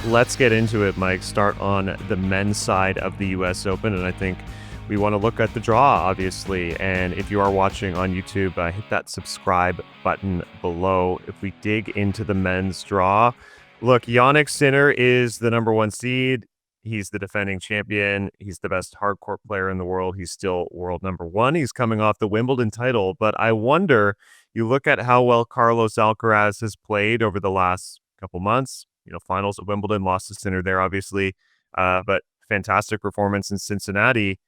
Let's get into it, Mike. Start on the men's side of the U.S. Open, and I think we want to look at the draw, obviously. And if you are watching on YouTube, hit that subscribe button below. If we dig into the men's draw, look, Jannik Sinner is the number one seed. He's the defending champion. He's the best hardcourt player in the world. He's still world number one. He's coming off the Wimbledon title. But I wonder, you look at how well Carlos Alcaraz has played over the last couple months. Finals at Wimbledon, lost to Sinner there, obviously, but fantastic performance in Cincinnati.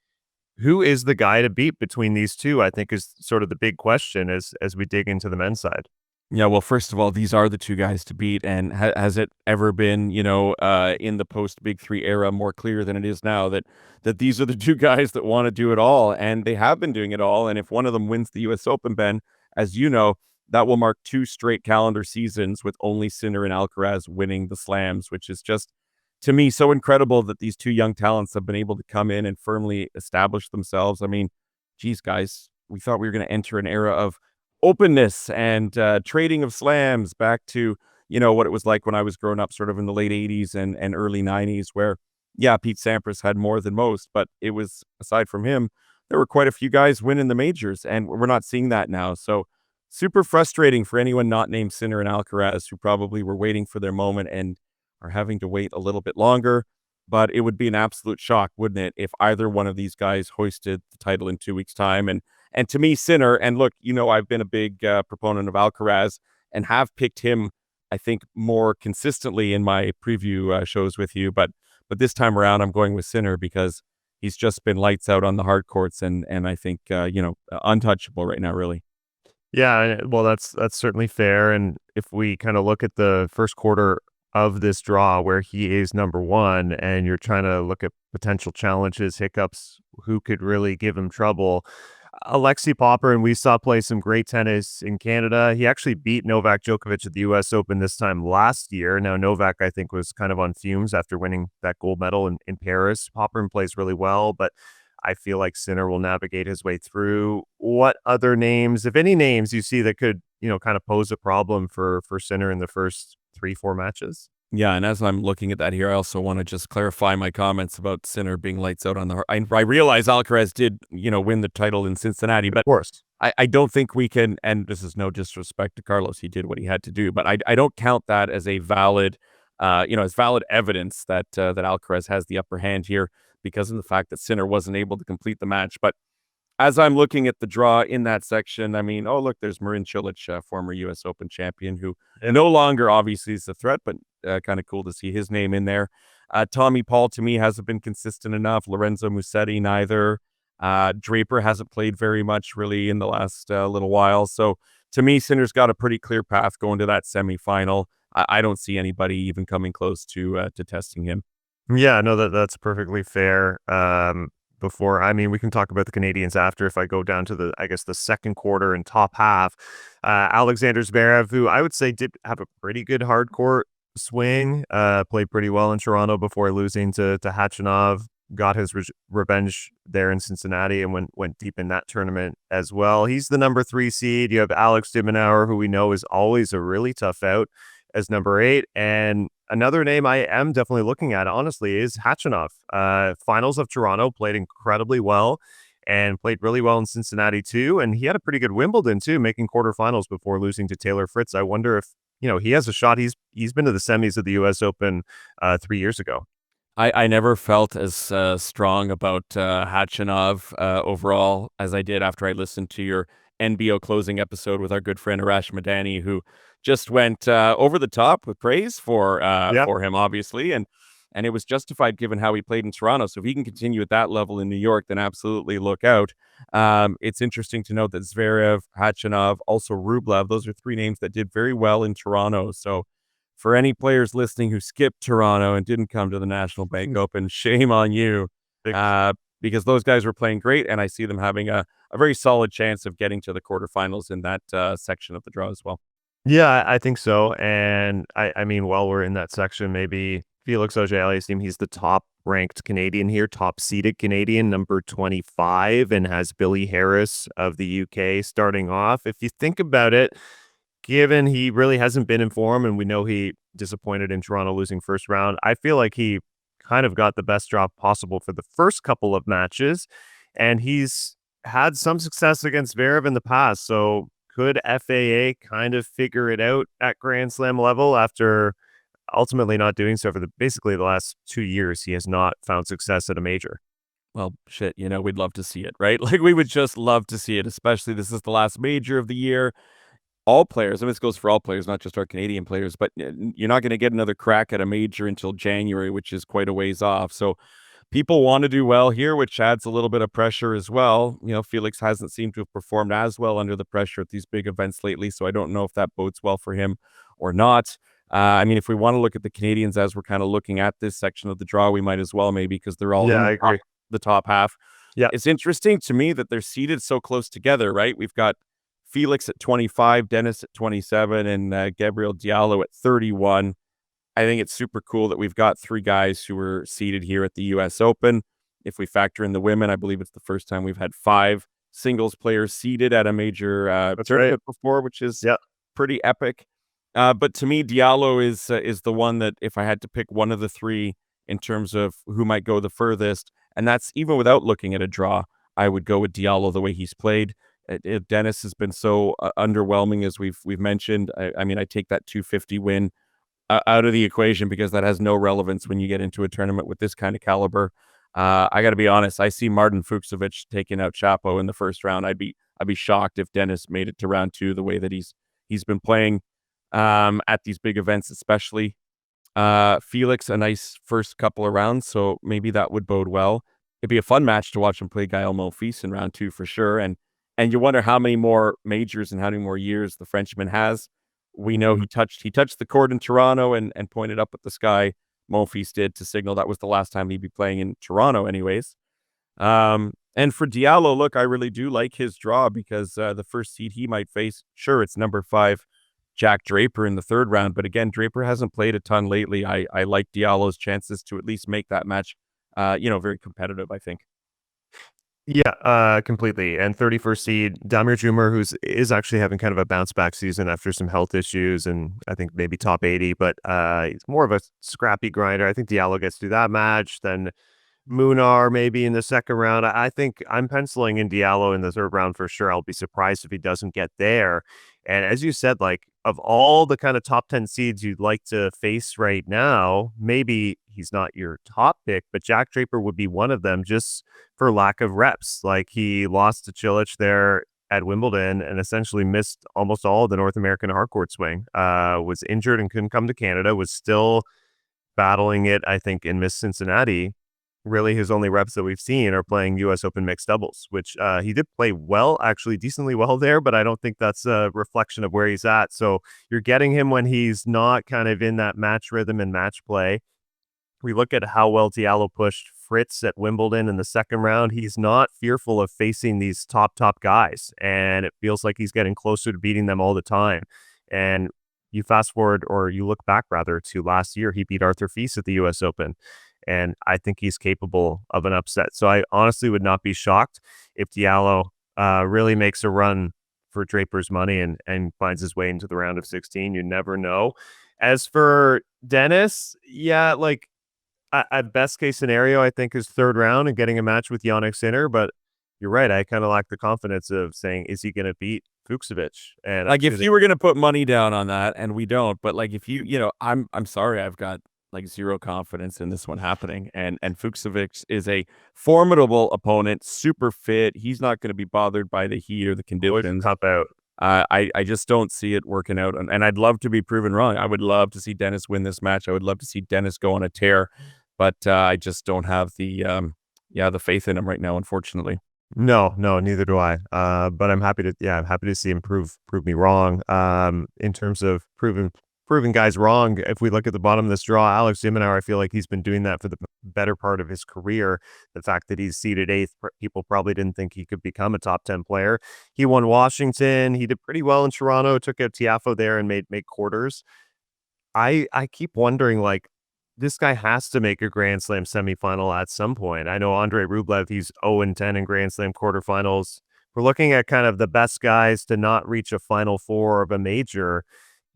Who is the guy to beat between these two, I think, is sort of the big question as we dig into the men's side. Yeah, well, first of all, these are the two guys to beat, and has it ever been, in the post-Big Three era more clear than it is now that these are the two guys that want to do it all, and they have been doing it all, and if one of them wins the U.S. Open, Ben, as you know, that will mark 2 straight calendar seasons with only Sinner and Alcaraz winning the slams, which is just, to me, so incredible that these two young talents have been able to come in and firmly establish themselves. I mean, geez, guys, we thought we were going to enter an era of openness and trading of slams back to, what it was like when I was growing up sort of in the late 80s and early 90s where, yeah, Pete Sampras had more than most, but it was, aside from him, there were quite a few guys winning the majors, and we're not seeing that now. So super frustrating for anyone not named Sinner and Alcaraz who probably were waiting for their moment and are having to wait a little bit longer. But it would be an absolute shock, wouldn't it, if either one of these guys hoisted the title in 2 weeks' time. And to me, Sinner, and look, I've been a big proponent of Alcaraz and have picked him, I think, more consistently in my preview shows with you. But this time around, I'm going with Sinner because he's just been lights out on the hard courts and I think, untouchable right now, really. Yeah, well, that's certainly fair. And if we kind of look at the first quarter of this draw where he is number one and you're trying to look at potential challenges, hiccups, who could really give him trouble, Alexei Popper, and we saw play some great tennis in Canada. He actually beat Novak Djokovic at the U.S. Open this time last year. Now, Novak, I think, was kind of on fumes after winning that gold medal in Paris. Popper plays really well, but I feel like Sinner will navigate his way through. What other names, if any names, you see that could, kind of pose a problem for Sinner in the first 3-4 matches? Yeah, and as I'm looking at that here, I also want to just clarify my comments about Sinner being lights out on the. I realize Alcaraz did, win the title in Cincinnati, but Of course. I don't think we can. And this is no disrespect to Carlos; he did what he had to do, but I don't count that as a valid, as valid evidence that that Alcaraz has the upper hand here because of the fact that Sinner wasn't able to complete the match. But as I'm looking at the draw in that section, I mean, oh, look, there's Marin Cilic, former U.S. Open champion, who no longer obviously is a threat, but kind of cool to see his name in there. Tommy Paul, to me, hasn't been consistent enough. Lorenzo Musetti, neither. Draper hasn't played very much, really, in the last little while. So, to me, Sinner's got a pretty clear path going to that semifinal. I don't see anybody even coming close to testing him. Yeah, no, that's perfectly fair. We can talk about the Canadians after if I go down to the second quarter and top half. Alexander Zverev, who I would say did have a pretty good hard court swing, played pretty well in Toronto before losing to Khachanov, got his revenge there in Cincinnati and went deep in that tournament as well. He's the number 3 seed. You have Alex de Minaur, who we know is always a really tough out, as number 8. And another name I am definitely looking at, honestly, is Khachanov. Finals of Toronto, played incredibly well and played really well in Cincinnati too. And he had a pretty good Wimbledon too, making quarterfinals before losing to Taylor Fritz. I wonder if, he has a shot. He's been to the semis of the U.S. Open 3 years ago. I never felt as strong about Khachanov overall as I did after I listened to your NBO closing episode with our good friend Arash Madani, who just went over the top with praise for him, obviously, and it was justified given how he played in Toronto. So if he can continue at that level in New York, then absolutely look out. It's interesting to note that Zverev, Khachanov, also Rublev, those are 3 names that did very well in Toronto. So for any players listening who skipped Toronto and didn't come to the National Bank Open, shame on you, because those guys were playing great, and I see them having a very solid chance of getting to the quarterfinals in that section of the draw as well. Yeah, I think so. And I mean, while we're in that section, maybe Felix Auger-Aliassime, he's the top ranked Canadian here, top seeded Canadian, number 25, and has Billy Harris of the UK starting off. If you think about it, given he really hasn't been in form and we know he disappointed in Toronto losing first round, I feel like he kind of got the best draw possible for the first couple of matches, and he's had some success against Zverev in the past. So could FAA kind of figure it out at Grand Slam level after ultimately not doing so for basically the last 2 years? He has not found success at a major. Well, shit, we'd love to see it, right? Like, we would just love to see it, especially this is the last major of the year. All players, I mean, this goes for all players, not just our Canadian players, but you're not going to get another crack at a major until January, which is quite a ways off. So people want to do well here, which adds a little bit of pressure as well. Felix hasn't seemed to have performed as well under the pressure at these big events lately, so I don't know if that bodes well for him or not. I mean, if we want to look at the Canadians as we're kind of looking at this section of the draw, we might as well maybe because they're all Yeah, in I agree. the top half. Yeah, It's interesting to me that they're seated so close together, right? We've got Felix at 25, Dennis at 27, and Gabriel Diallo at 31. I think it's super cool that we've got three guys who were seated here at the US Open. If we factor in the women, I believe it's the first time we've had five singles players seated at a major that's right. tournament before, which is Yeah. pretty epic. But to me, Diallo is the one that if I had to pick one of the three in terms of who might go the furthest, and that's even without looking at a draw, I would go with Diallo the way he's played. Dennis has been so underwhelming as we've mentioned. I mean, I take that 250 win out of the equation because that has no relevance when you get into a tournament with this kind of caliber. I got to be honest. I see Martin Fucsovics taking out Chapo in the first round. I'd be shocked if Dennis made it to round two the way that he's been playing at these big events, especially. Felix, a nice first couple of rounds, so maybe that would bode well. It'd be a fun match to watch him play Gael Monfils in round two for sure. And you wonder how many more majors and how many more years the Frenchman has. We know he touched the court in Toronto and pointed up at the sky. Monfils did to signal that was the last time he'd be playing in Toronto, anyways. And for Diallo, look, I really do like his draw because the first seed he might face, sure, it's number 5, Jack Draper in the third round. But again, Draper hasn't played a ton lately. I like Diallo's chances to at least make that match, very competitive, I think. Yeah, completely. And 31st seed, Damir Jumar, is actually having kind of a bounce back season after some health issues and I think maybe top 80, but he's more of a scrappy grinder. I think Diallo gets through that match. Then Munar maybe in the second round. I think I'm penciling in Diallo in the third round for sure. I'll be surprised if he doesn't get there. And as you said, like of all the kind of top 10 seeds you'd like to face right now, maybe he's not your top pick, but Jack Draper would be one of them just for lack of reps. Like he lost to Cilic there at Wimbledon and essentially missed almost all of the North American hardcourt swing. Was injured and couldn't come to Canada, was still battling it, I think, in Miss Cincinnati. Really, his only reps that we've seen are playing US Open mixed doubles, which he did play well, actually decently well there, but I don't think that's a reflection of where he's at. So you're getting him when he's not kind of in that match rhythm and match play. We look at how well Diallo pushed Fritz at Wimbledon in the second round. He's not fearful of facing these top guys, and it feels like he's getting closer to beating them all the time. And you fast forward, or you look back rather, to last year, he beat Arthur Fils at the US Open. And I think he's capable of an upset. So I honestly would not be shocked if Diallo really makes a run for Draper's money and finds his way into the round of 16. You never know. As for Dennis, yeah, like at best case scenario, I think is third round and getting a match with Jannik Sinner. But you're right. I kind of lack the confidence of saying, is he going to beat Fucsovic? And Like, if you were gonna put money down on that, and we don't, but, like, if I'm sorry, I've got, like, 0 confidence in this one happening, and Fucsovics is a formidable opponent, super fit, he's not gonna be bothered by the heat or the always a conditions. cop out. I just don't see it working out, and I'd love to be proven wrong. I would love to see Dennis win this match, I would love to see Dennis go on a tear, but, I just don't have the faith in him right now, unfortunately. No, no, neither do I. But I'm happy to see him prove me wrong. In terms of proving guys wrong, if we look at the bottom of this draw, Alex Zimmerauer, I feel like he's been doing that for the better part of his career. The fact that he's seeded 8th, people probably didn't think he could become a top 10 player. He won Washington. He did pretty well in Toronto, took out Tiafo there and made quarters. I keep wondering, like, this guy has to make a Grand Slam semifinal at some point. I know Andre Rublev, he's 0-10 in Grand Slam quarterfinals. we're looking at kind of the best guys to not reach a Final Four of a major,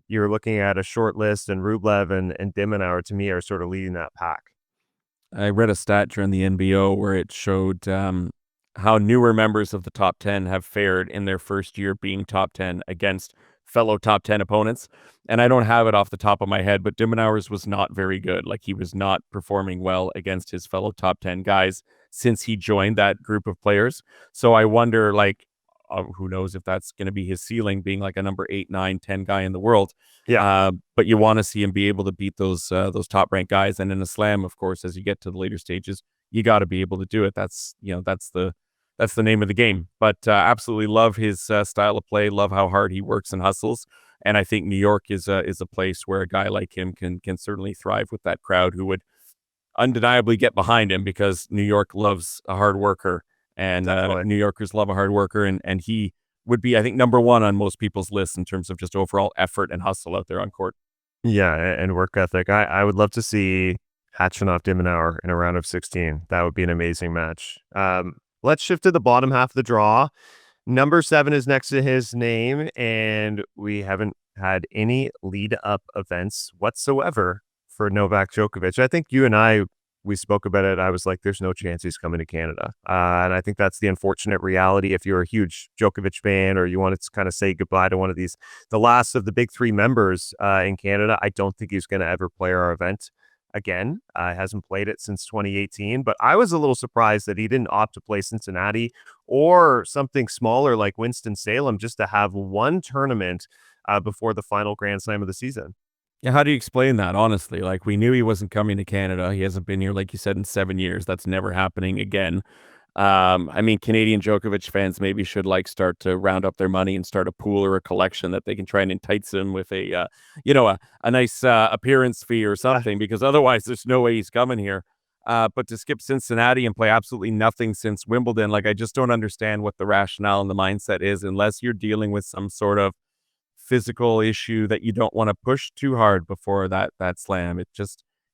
you're looking at a short list, and Rublev and Dimenauer, to me, are sort of leading that pack. I read a stat during the NBO where it showed how newer members of the top 10 have fared in their first year being top 10 against fellow top 10 opponents. And I don't have it off the top of my head, but Dimenauer's was not very good. Like, he was not performing well against his fellow top 10 guys since he joined that group of players. So I wonder, like, who knows if that's going to be his ceiling, being like a number 8, 9, 10 guy in the world. Yeah. But you want to see him be able to beat those top ranked guys. And in a slam, of course, as you get to the later stages, you got to be able to do it. That's the name of the game. But absolutely love his style of play. Love how hard he works and hustles. And I think New York is a place where a guy like him can certainly thrive with that crowd who would undeniably get behind him, because New York loves a hard worker, and Definitely. New Yorkers love a hard worker, and he would be, I think, number one on most people's lists in terms of just overall effort and hustle out there on court. Yeah, and work ethic. I would love to see Khachanov Dimenauer in a round of 16. That would be an amazing match. Let's shift to the bottom half of the draw. Number 7 is next to his name, and we haven't had any lead up events whatsoever for Novak Djokovic. I think you and we spoke about it. I was like, there's no chance he's coming to Canada. And I think that's the unfortunate reality. If you're a huge Djokovic fan, or you want to kind of say goodbye to one of these, the last of the big 3 members in Canada, I don't think he's going to ever play our event again. Hasn't played it since 2018, but I was a little surprised that he didn't opt to play Cincinnati or something smaller like Winston-Salem, just to have one tournament before the final Grand Slam of the season. Yeah, how do you explain that, honestly? Like, we knew he wasn't coming to Canada. He hasn't been here, like you said, in 7 years. That's never happening again. I mean, Canadian Djokovic fans maybe should, like, start to round up their money and start a pool or a collection that they can try and entice him with a nice appearance fee or Uh, something, because otherwise there's no way he's coming here. But to skip Cincinnati and play absolutely nothing since Wimbledon, like, I just don't understand what the rationale and the mindset is, unless you're dealing with some sort of physical issue that you don't want to push too hard before that slam.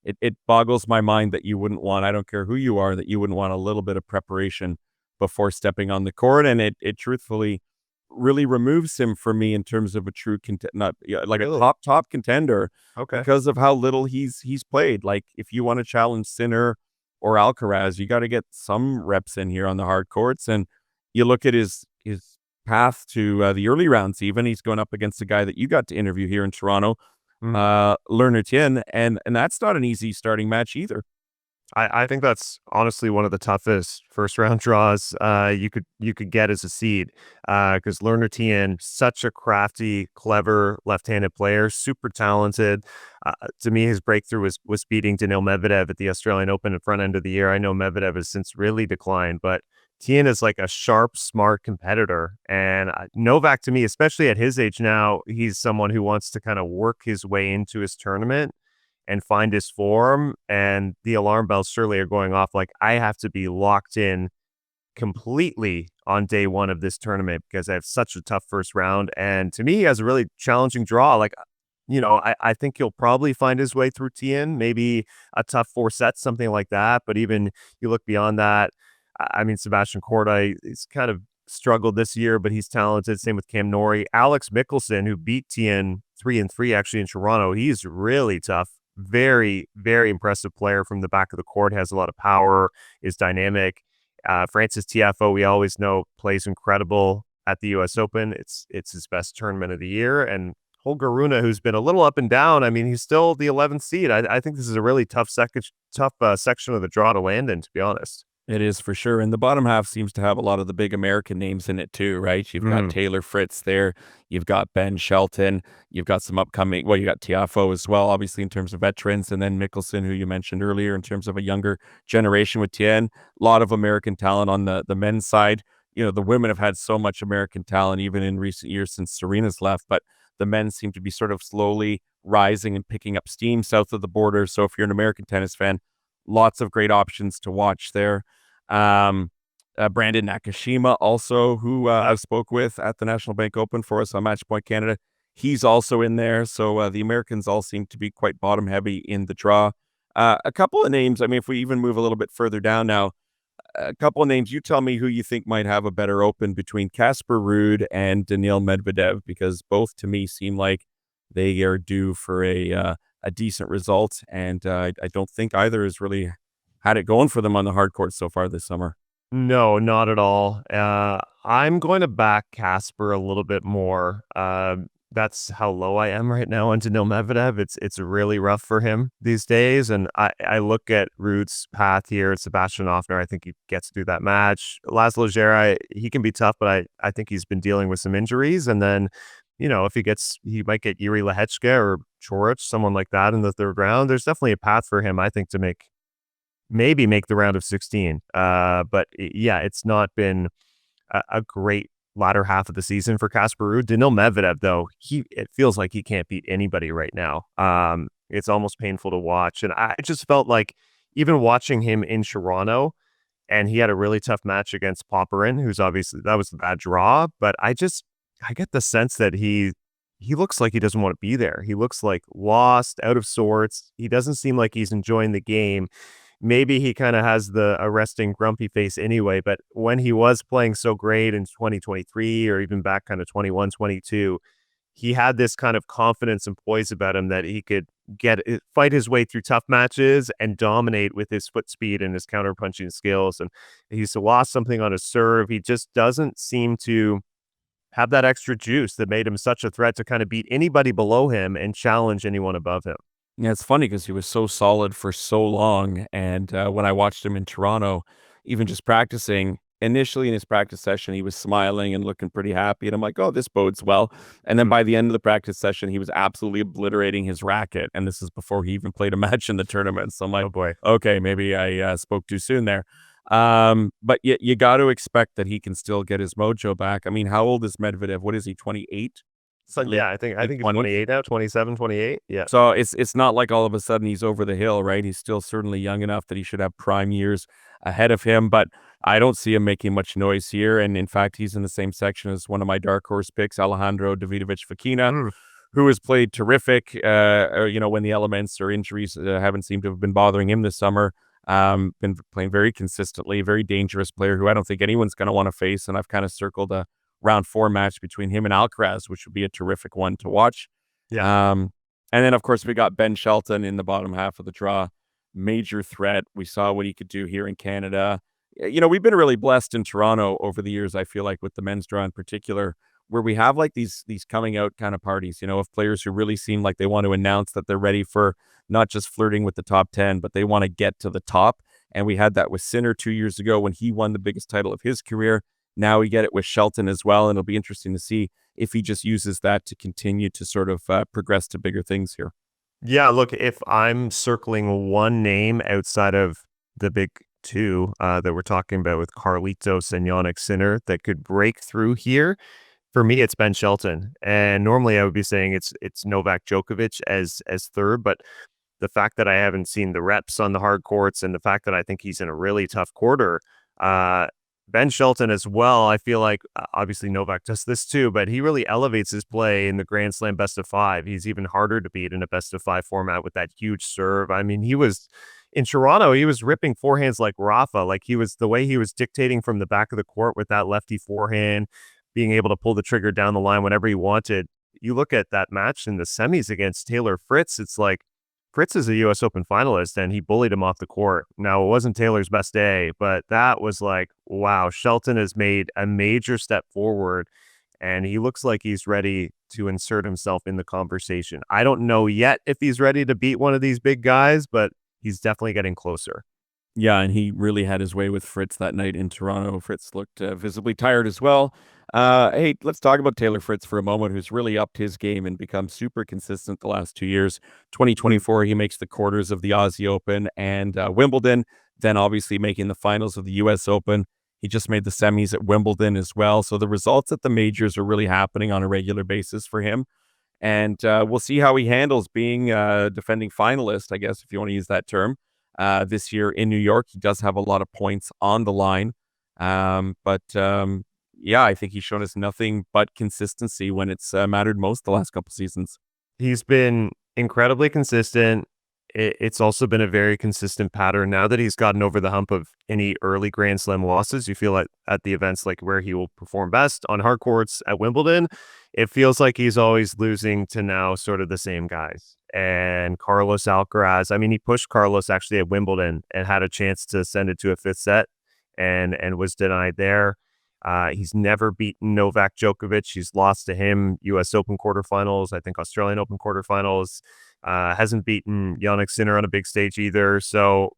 It boggles my mind that you wouldn't want, I don't care who you are, that you wouldn't want a little bit of preparation before stepping on the court. And it truthfully really removes him for me in terms of a true not, yeah, like a really? top contender, Okay. because of how little he's played. Like, if you want to challenge Sinner or Alcaraz, you got to get some reps in here on the hard courts. And you look at his path to the early rounds. Even he's going up against a guy that you got to interview here in Toronto, Mm. Lerner Tien, and that's not an easy starting match either. I think that's honestly one of the toughest first round draws you could get as a seed, because Lerner Tien, such a crafty, clever left-handed player, super talented. To me, his breakthrough was beating Daniil Medvedev at the Australian Open at front end of the year. I know Medvedev has since really declined, but Tien is like a sharp, smart competitor. And Novak, to me, especially at his age now, he's someone who wants to kind of work his way into his tournament and find his form. And the alarm bells surely are going off. Like, I have to be locked in completely on day one of this tournament because I have such a tough first round. And to me, he has a really challenging draw. Like, I think he'll probably find his way through Tien, maybe a tough 4 sets, something like that. But even you look beyond that, I mean, Sebastian Corda, he's kind of struggled this year, but he's talented. Same with Cam Norrie. Alex Mickelson, who beat Tien 3-3 actually in Toronto, he's really tough. Very, very impressive player from the back of the court, has a lot of power, is dynamic. Francis Tiafoe, we always know, plays incredible at the U.S. Open. It's his best tournament of the year. And Holger Rune, who's been a little up and down, I mean, he's still the 11th seed. I think this is a really tough section of the draw to land in, to be honest. It is, for sure, and the bottom half seems to have a lot of the big American names in it too, right? You've got Mm, Taylor Fritz there, you've got Ben Shelton, you've got some upcoming, well, you got Tiafoe as well, obviously, in terms of veterans, and then Mickelson, who you mentioned earlier, in terms of a younger generation with Tien. A lot of American talent on the men's side. The women have had so much American talent even in recent years since Serena's left, but the men seem to be sort of slowly rising and picking up steam south of the border. So if you're an American tennis fan, lots of great options to watch there. Um, Brandon Nakashima, also, who I yep. spoke with at the National Bank Open for us on Match Point Canada. He's also in there. So the Americans all seem to be quite bottom heavy in the draw. A couple of names. I mean, if we even move a little bit further down now, a couple of names. You tell me who you think might have a better open between Casper Ruud and Daniil Medvedev, because both to me seem like they are due for a decent result, and I don't think either has really had it going for them on the hard court so far this summer. No, not at all. I'm going to back Casper a little bit more. That's how low I am right now on Daniil Medvedev. It's really rough for him these days, and I look at Ruud's path here. Sebastian Offner, I think he gets through that match. Laszlo Djere, he can be tough, but I think he's been dealing with some injuries, and then if he might get Yuri Lehechka or Chorich, someone like that in the third round. There's definitely a path for him, I think, to maybe make the round of 16. But yeah, it's not been a great latter half of the season for Casper Ruud. Daniil Medvedev, though, it feels like he can't beat anybody right now. It's almost painful to watch. And I just felt like even watching him in Toronto, and he had a really tough match against Popperin, who's obviously, that was a bad draw, but I get the sense that he looks like he doesn't want to be there. He looks like lost, out of sorts. He doesn't seem like he's enjoying the game. Maybe he kind of has a resting grumpy face anyway, but when he was playing so great in 2023 or even back kind of 21, 22, he had this kind of confidence and poise about him that he could fight his way through tough matches and dominate with his foot speed and his counterpunching skills. And he's lost something on his serve. He just doesn't seem to have that extra juice that made him such a threat to kind of beat anybody below him and challenge anyone above him. Yeah, it's funny because he was so solid for so long, and, when I watched him in Toronto, even just practicing, initially in his practice session, he was smiling and looking pretty happy, and I'm like, "Oh, this bodes well," and then Mm. by the end of the practice session, he was absolutely obliterating his racket, and this is before he even played a match in the tournament, so I'm like, Oh boy. "Okay, maybe I, spoke too soon there." But you got to expect that he can still get his mojo back. I mean, how old is Medvedev? What is he, 28? So Late yeah, I late think he's 20s? 28 now, 27, 28. Yeah. So it's not like all of a sudden he's over the hill, right? He's still certainly young enough that he should have prime years ahead of him, but I don't see him making much noise here. And in fact, he's in the same section as one of my dark horse picks, Alejandro Davidovich Fokina, Mm. who has played terrific. When the elements or injuries haven't seemed to have been bothering him this summer. Been playing very consistently, very dangerous player who I don't think anyone's going to want to face. And I've kind of circled a round 4 match between him and Alcaraz, which would be a terrific one to watch. Yeah. Um, and then, of course, we got Ben Shelton in the bottom half of the draw. Major threat. We saw what he could do here in Canada. We've been really blessed in Toronto over the years, I feel like, with the men's draw in particular, where we have like these coming out kind of parties, of players who really seem like they want to announce that they're ready for not just flirting with the top 10, but they want to get to the top. And we had that with Sinner 2 years ago when he won the biggest title of his career. Now we get it with Shelton as well, and it'll be interesting to see if he just uses that to continue to sort of progress to bigger things here. Yeah, look, if I'm circling one name outside of the big two that we're talking about with Carlitos and Jannik Sinner that could break through here, for me, it's Ben Shelton. And normally I would be saying it's Novak Djokovic as third, but the fact that I haven't seen the reps on the hard courts and the fact that I think he's in a really tough quarter, uh, Ben Shelton as well. I feel like obviously Novak does this too, but he really elevates his play in the Grand Slam best of five. He's even harder to beat in a best of five format with that huge serve. I mean, he was in Toronto, he was ripping forehands like Rafa. Like the way he was dictating from the back of the court with that lefty forehand, being able to pull the trigger down the line whenever he wanted. You look at that match in the semis against Taylor Fritz, it's like Fritz is a US Open finalist and he bullied him off the court. Now, it wasn't Taylor's best day, but that was like, wow, Shelton has made a major step forward and he looks like he's ready to insert himself in the conversation. I don't know yet if he's ready to beat one of these big guys, but he's definitely getting closer. Yeah, and he really had his way with Fritz that night in Toronto. Fritz looked visibly tired as well. Hey, let's talk about Taylor Fritz for a moment, who's really upped his game and become super consistent the last 2 years. Mhm. 2024, he makes the quarters of the Aussie Open and Wimbledon, then obviously making the finals of the US Open. He just made the semis at Wimbledon as well. So the results at the majors are really happening on a regular basis for him. And we'll see how he handles being a defending finalist, I guess, if you want to use that term, this year in New York. He does have a lot of points on the line. But yeah, I think he's shown us nothing but consistency when it's mattered most the last couple seasons. He's been incredibly consistent. it's also been a very consistent pattern. Now that he's gotten over the hump of any early Grand Slam losses, you feel like at the events like where he will perform best on hard courts at Wimbledon, it feels like he's always losing to now sort of the same guys. And Carlos Alcaraz, I mean, he pushed Carlos actually at Wimbledon and had a chance to send it to a fifth set and was denied there. He's never beaten Novak Djokovic. He's lost to him U.S. Open quarterfinals, I think Australian Open quarterfinals. Hasn't beaten Jannik Sinner on a big stage either. So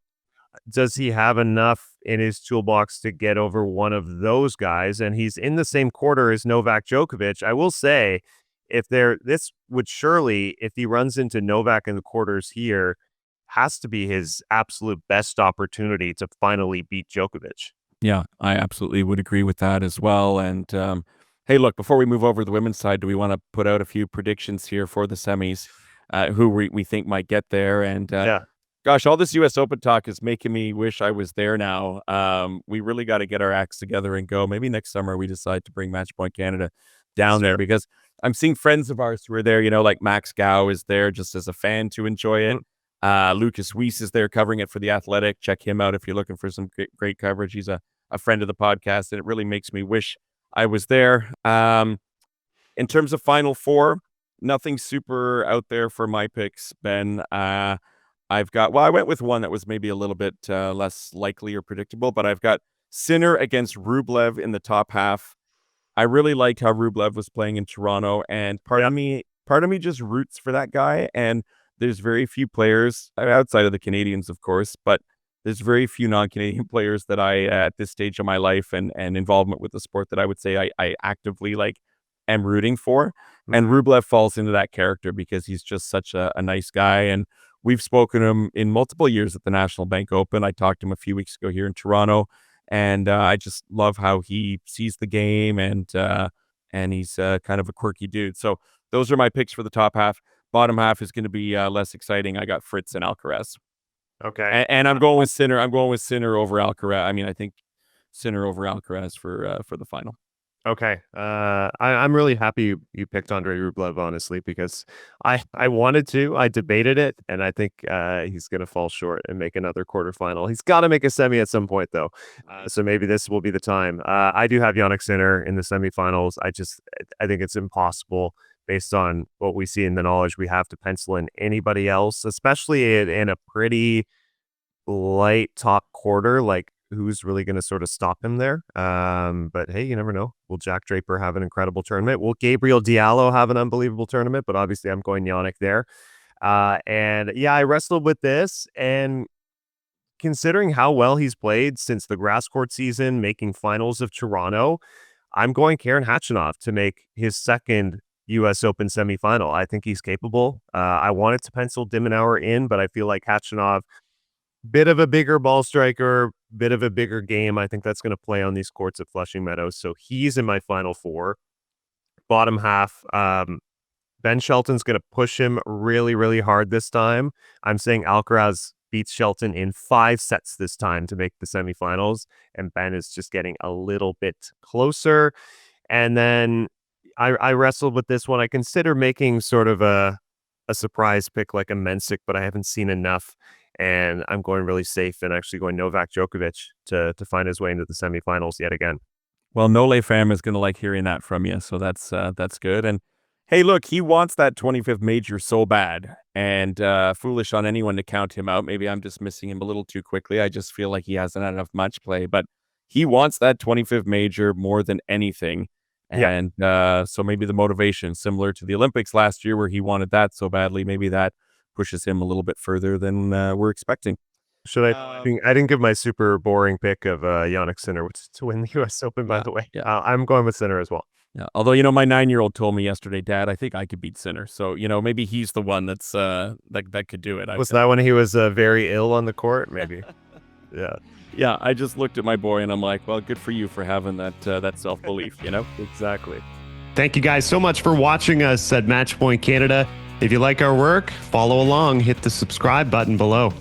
does he have enough in his toolbox to get over one of those guys? And he's in the same quarter as Novak Djokovic. I will say, this would surely, if he runs into Novak in the quarters here, has to be his absolute best opportunity to finally beat Djokovic. Yeah, I absolutely would agree with that as well. And hey, look, before we move over to the women's side, do we want to put out a few predictions here for the semis, who we think might get there? And Yeah. gosh, all this U.S. Open talk is making me wish I was there now. We really got to get our acts together and go. Maybe next summer we decide to bring Match Point Canada down there, because I'm seeing friends of ours who are there, like Max Gow is there just as a fan to enjoy it. Lucas Weiss is there covering it for The Athletic. Check him out if you're looking for some great coverage. He's a friend of the podcast, and it really makes me wish I was there. In terms of Final Four, nothing super out there for my picks, Ben. I went with one that was maybe a little bit less likely or predictable, but I've got Sinner against Rublev in the top half. I really like how Rublev was playing in Toronto, and part of me just roots for that guy. And there's very few players outside of the Canadians, of course, but there's very few non-Canadian players that I, at this stage of my life and involvement with the sport, that I would say I actively am rooting for. Mm-hmm. And Rublev falls into that character because he's just such a nice guy. And we've spoken to him in multiple years at the National Bank Open. I talked to him a few weeks ago here in Toronto, and I just love how he sees the game, and he's kind of a quirky dude. So those are my picks for the top half. Bottom half is going to be less exciting. I got Fritz and Alcaraz. Okay. And I'm going with Sinner. I'm going with Sinner over Alcaraz. I mean, I think Sinner over Alcaraz for the final. Okay. I'm really happy you picked Andre Rublev, honestly, because I wanted to. I debated it, and I think he's going to fall short and make another quarterfinal. He's got to make a semi at some point, though. So maybe this will be the time. I do have Jannik Sinner in the semifinals. I think it's impossible based on what we see in the knowledge we have to pencil in anybody else, especially in a pretty light top quarter. Like, who's really going to sort of stop him there? But hey, you never know. Will Jack Draper have an incredible tournament? Will Gabriel Diallo have an unbelievable tournament? But obviously I'm going Jannik there. And yeah, I wrestled with this, and considering how well he's played since the grass court season, making finals of Toronto, I'm going Karen Khachanov to make his second U.S. Open semifinal. I think he's capable. I wanted to pencil de Minaur in, but I feel like Khachanov, bit of a bigger ball striker, bit of a bigger game. I think that's going to play on these courts at Flushing Meadows. So he's in my final four. Bottom half, Ben Shelton's going to push him really, really hard this time. I'm saying Alcaraz beats Shelton in 5 sets this time to make the semifinals, and Ben is just getting a little bit closer. And then I wrestled with this one. I consider making sort of a surprise pick like a Mensik, but I haven't seen enough. And I'm going really safe and actually going Novak Djokovic to find his way into the semifinals yet again. Well, Nole fam is going to like hearing that from you, so that's good. And hey, look, he wants that 25th major so bad, and foolish on anyone to count him out. Maybe I'm dismissing him a little too quickly. I just feel like he hasn't had enough match play, but he wants that 25th major more than anything. And so maybe the motivation, similar to the Olympics last year where he wanted that so badly, maybe that pushes him a little bit further than we're expecting. Should I didn't give my super boring pick of Jannik Sinner, which is to win the U.S. Open, by the way. Yeah. I'm going with Sinner as well. Yeah. Although, my 9-year-old told me yesterday, Dad, I think I could beat Sinner. So, maybe he's the one that's that could do it. Was that when he was very ill on the court? Maybe. Yeah. Yeah. I just looked at my boy and I'm like, well, good for you for having that self-belief, Exactly. Thank you guys so much for watching us at Matchpoint Canada. If you like our work, follow along, hit the subscribe button below.